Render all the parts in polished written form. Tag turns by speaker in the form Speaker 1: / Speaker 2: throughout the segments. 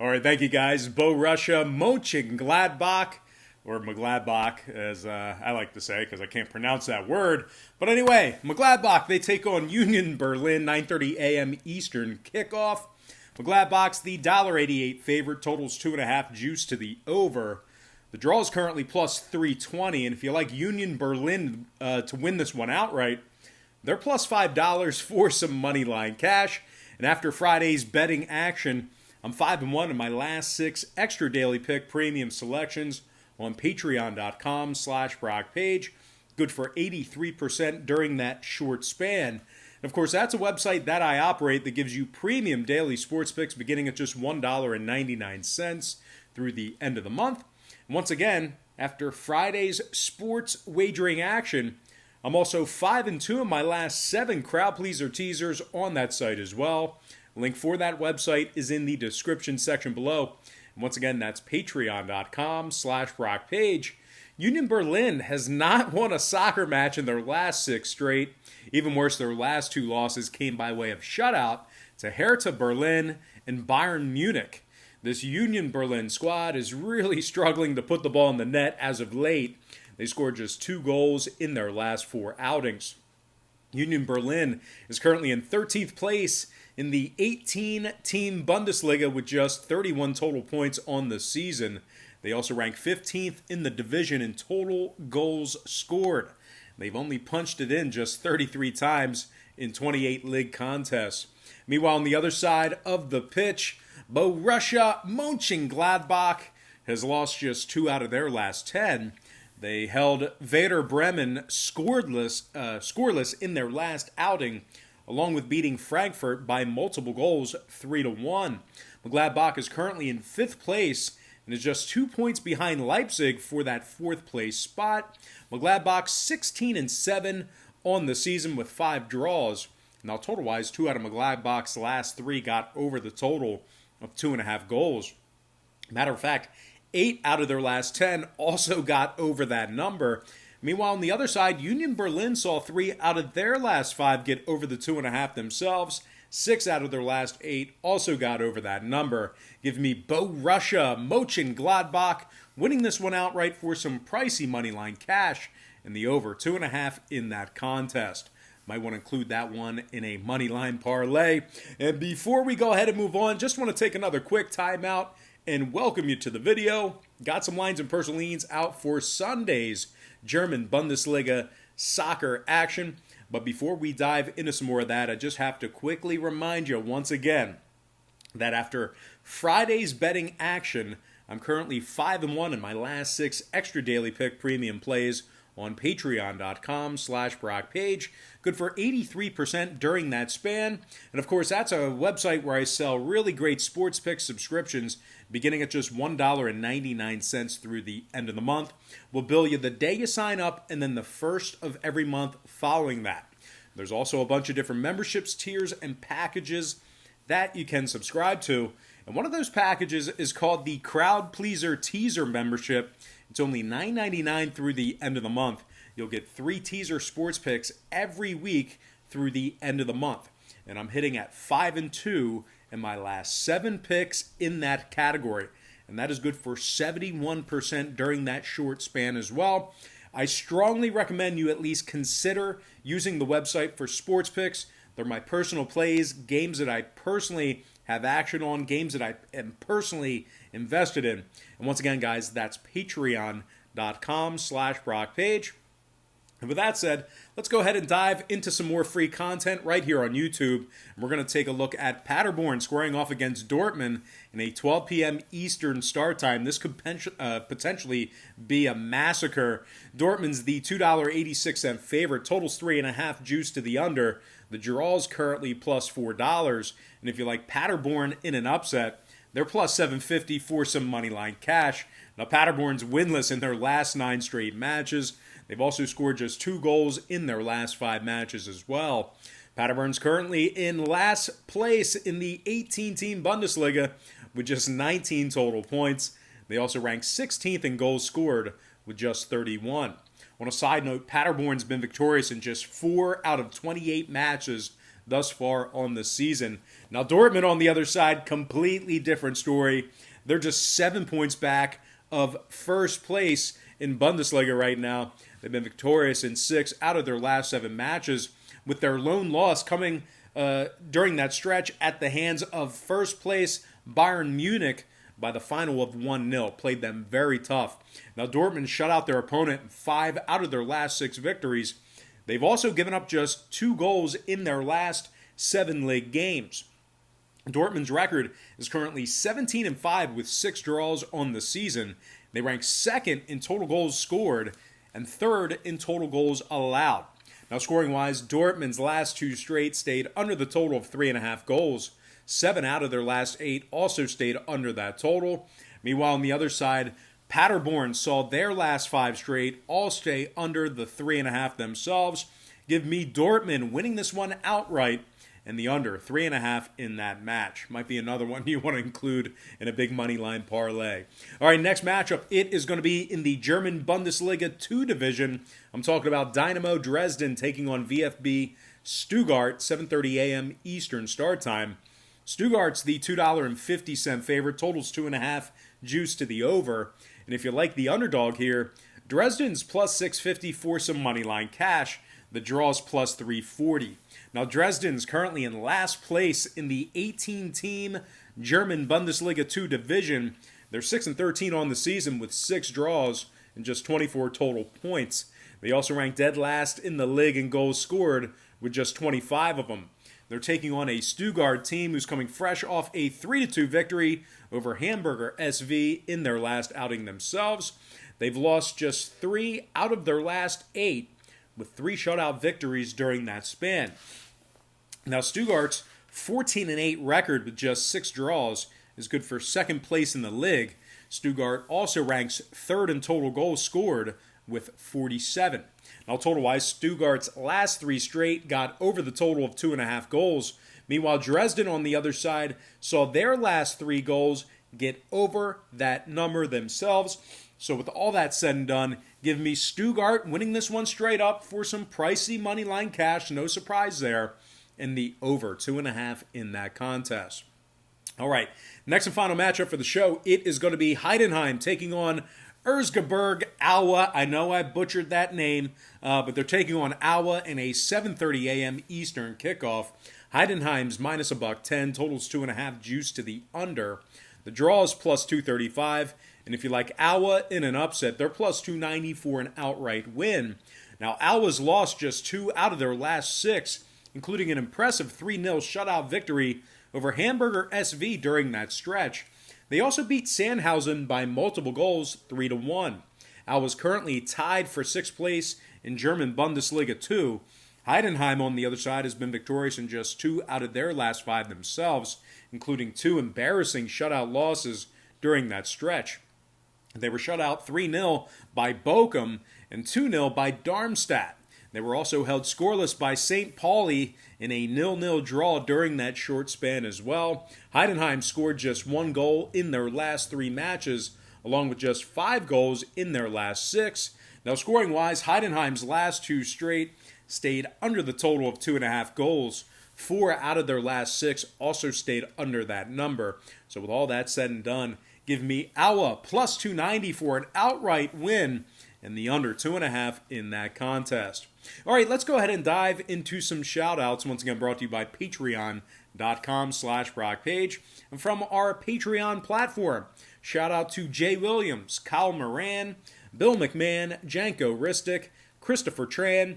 Speaker 1: All right, thank you guys. Borussia Mönchengladbach, or Mönchengladbach, as I like to say, because I can't pronounce that word. But anyway, Mönchengladbach, they take on Union Berlin, 9:30 a.m. Eastern kickoff. Mönchengladbach's the $1.88 favorite, totals 2.5, juice to the over. The draw is currently plus 320, and if you like Union Berlin to win this one outright, they're plus $5 for some money line cash. And after Friday's betting action, I'm 5-1 in my last 6 extra daily pick premium selections on patreon.com/BrockPage. Good for 83% during that short span. And of course, that's a website that I operate that gives you premium daily sports picks beginning at just $1.99 through the end of the month. And once again, after Friday's sports wagering action, I'm also 5-2 in my last 7 crowd pleaser teasers on that site as well. Link for that website is in the description section below. And once again, that's patreon.com/BrockPage. Union Berlin has not won a soccer match in their last 6 straight. Even worse, their last 2 losses came by way of shutout to Hertha Berlin and Bayern Munich. This Union Berlin squad is really struggling to put the ball in the net as of late. They scored just 2 goals in their last 4 outings. Union Berlin is currently in 13th place in the 18-team Bundesliga with just 31 total points on the season. They also rank 15th in the division in total goals scored. They've only punched it in just 33 times in 28 league contests. Meanwhile, on the other side of the pitch, Borussia Mönchengladbach has lost just 2 out of their last 10. They held Werder Bremen scoreless in their last outing, along with beating Frankfurt by multiple goals, 3-1. Gladbach is currently in 5th place and is just 2 points behind Leipzig for that 4th place spot. Gladbach 16-7 on the season with 5 draws. Now, total-wise, 2 out of Gladbach's last 3 got over the total of 2.5 goals. Matter of fact, 8 out of their last 10 also got over that number. Meanwhile, on the other side, Union Berlin saw 3 out of their last 5 get over the 2.5 themselves. 6 out of their last 8 also got over that number. Give me Borussia Mönchengladbach winning this one outright for some pricey moneyline cash and the over 2.5 in that contest. Might want to include that one in a moneyline parlay. And before we go ahead and move on, just want to take another quick timeout and welcome you to the video. Got some lines and personal leans out for Sunday's German Bundesliga soccer action. But before we dive into some more of that, I just have to quickly remind you once again that after Friday's betting action, I'm currently 5-1 in my last 6 extra daily pick premium plays on patreon.com/BrockPage. Good for 83% during that span. And of course, that's a website where I sell really great sports pick subscriptions beginning at just $1.99 through the end of the month. We'll bill you the day you sign up and then the first of every month following that. There's also a bunch of different memberships, tiers, and packages that you can subscribe to. And one of those packages is called the Crowd Pleaser Teaser Membership. It's only $9.99 through the end of the month. You'll get 3 teaser sports picks every week through the end of the month. And I'm hitting at 5-2 in my last 7 picks in that category. And that is good for 71% during that short span as well. I strongly recommend you at least consider using the website for sports picks. They're my personal plays, games that I personally have action on, games that I am personally invested in. And once again, guys, that's patreon.com/BrockPage. And with that said, let's go ahead and dive into some more free content right here on YouTube. And we're going to take a look at Paderborn squaring off against Dortmund in a 12 p.m. Eastern start time. This could potentially be a massacre. Dortmund's the $2.86 favorite. Totals 3.5, juice to the under. The draw is currently plus $4. And if you like Paderborn in an upset, they're plus $7.50 for some moneyline cash. Now, Paderborn's winless in their last 9 straight matches. They've also scored just 2 goals in their last 5 matches as well. Paderborn's currently in last place in the 18-team Bundesliga with just 19 total points. They also rank 16th in goals scored with just 31. On a side note, Paderborn's been victorious in just 4 out of 28 matches thus far on the season. Now, Dortmund on the other side, completely different story. They're just 7 points back of first place in Bundesliga right now. They've been victorious in 6 out of their last 7 matches, with their lone loss coming during that stretch at the hands of first place Bayern Munich by the final of 1-0. Played them very tough. Now, Dortmund shut out their opponent in 5 out of their last 6 victories. They've also given up just 2 goals in their last 7 league games. Dortmund's record is currently 17-5 with 6 draws on the season. They rank second in total goals scored and third in total goals allowed. Now, scoring-wise, Dortmund's last 2 straight stayed under the total of 3.5 goals. 7 out of their last 8 also stayed under that total. Meanwhile, on the other side, Paderborn saw their last 5 straight all stay under the 3.5 themselves. Give me Dortmund winning this one outright and the under 3.5 in that match. Might be another one you want to include in a big money line parlay. All right, next matchup, it is going to be in the German Bundesliga 2 division. I'm talking about Dynamo Dresden taking on VfB Stuttgart, 7:30 a.m. Eastern start time. Stuttgart's the $2.50 favorite, totals 2.5, juice to the over. And if you like the underdog here, Dresden's plus 650 for some money line cash. The draw's plus 340. Now, Dresden's currently in last place in the 18-team German Bundesliga 2 division. They're 6-13 on the season with 6 draws and just 24 total points. They also rank dead last in the league in goals scored with just 25 of them. They're taking on a Stuttgart team who's coming fresh off a 3-2 victory over Hamburger SV in their last outing themselves. They've lost just 3 out of their last 8, with 3 shutout victories during that span. Now, Stuttgart's 14-8 record with just 6 draws is good for second place in the league. Stuttgart also ranks third in total goals scored with 47. Now, total-wise, Stuttgart's last 3 straight got over the total of 2.5 goals. Meanwhile, Dresden, on the other side, saw their last 3 goals get over that number themselves. So with all that said and done, give me Stuttgart winning this one straight up for some pricey money line cash. No surprise there. And the over 2.5 in that contest. All right, next and final matchup for the show. It is going to be Heidenheim taking on Erzgebirge Aue. I know I butchered that name, but they're taking on Aue in a 7:30 a.m. Eastern kickoff. Heidenheim's minus $1.10, totals 2.5, juice to the under. The draw is plus 235, and if you like Aue in an upset, they're plus 290 for an outright win. Now, Aue's lost just 2 out of their last 6, including an impressive 3-0 shutout victory over Hamburger SV during that stretch. They also beat Sandhausen by multiple goals, 3-1. Aue's currently tied for 6th place in German Bundesliga 2. Heidenheim, on the other side, has been victorious in just 2 out of their last 5 themselves, including 2 embarrassing shutout losses during that stretch. They were shut out 3-0 by Bochum and 2-0 by Darmstadt. They were also held scoreless by St. Pauli in a 0-0 draw during that short span as well. Heidenheim scored just 1 goal in their last 3 matches, along with just 5 goals in their last 6. Now, scoring-wise, Heidenheim's last 2 straight stayed under the total of 2.5 goals. 4 out of their last 6 also stayed under that number. So with all that said and done, give me Aue plus 290 for an outright win and the under 2.5 in that contest. All right, let's go ahead and dive into some shout-outs. Once again, brought to you by patreon.com/BrockPage. And from our Patreon platform, shout out to Jay Williams, Kyle Moran, Bill McMahon, Janko Ristic, Christopher Tran,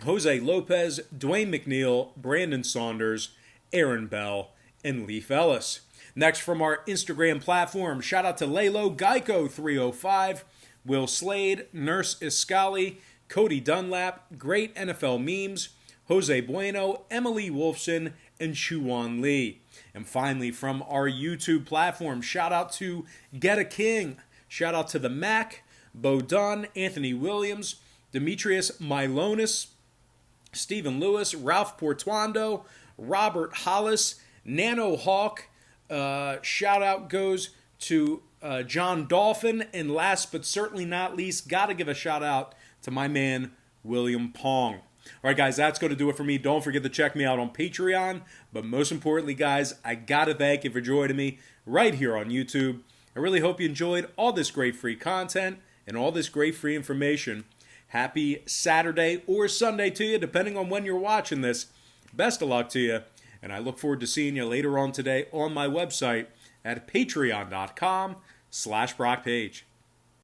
Speaker 1: Jose Lopez, Dwayne McNeil, Brandon Saunders, Aaron Bell, and Leaf Ellis. Next, from our Instagram platform, shout out to Lalo Geico 305, Will Slade, Nurse Iscali, Cody Dunlap, Great NFL Memes, Jose Bueno, Emily Wolfson, and Chuan Lee. And finally, from our YouTube platform, shout out to Get a King, shout out to The Mac, Bo Dunn, Anthony Williams, Demetrius Milonis, Stephen Lewis, Ralph Portuando, Robert Hollis, Nano Hawk. Shout out goes to John Dolphin, and last but certainly not least, got to give a shout out to my man William Pong. All right, guys, that's going to do it for me. Don't forget to check me out on Patreon. But most importantly, guys, I got to thank you for joining me right here on YouTube. I really hope you enjoyed all this great free content and all this great free information. Happy Saturday or Sunday to you, depending on when you're watching this. Best of luck to you, and I look forward to seeing you later on today on my website at patreon.com/BrockPage.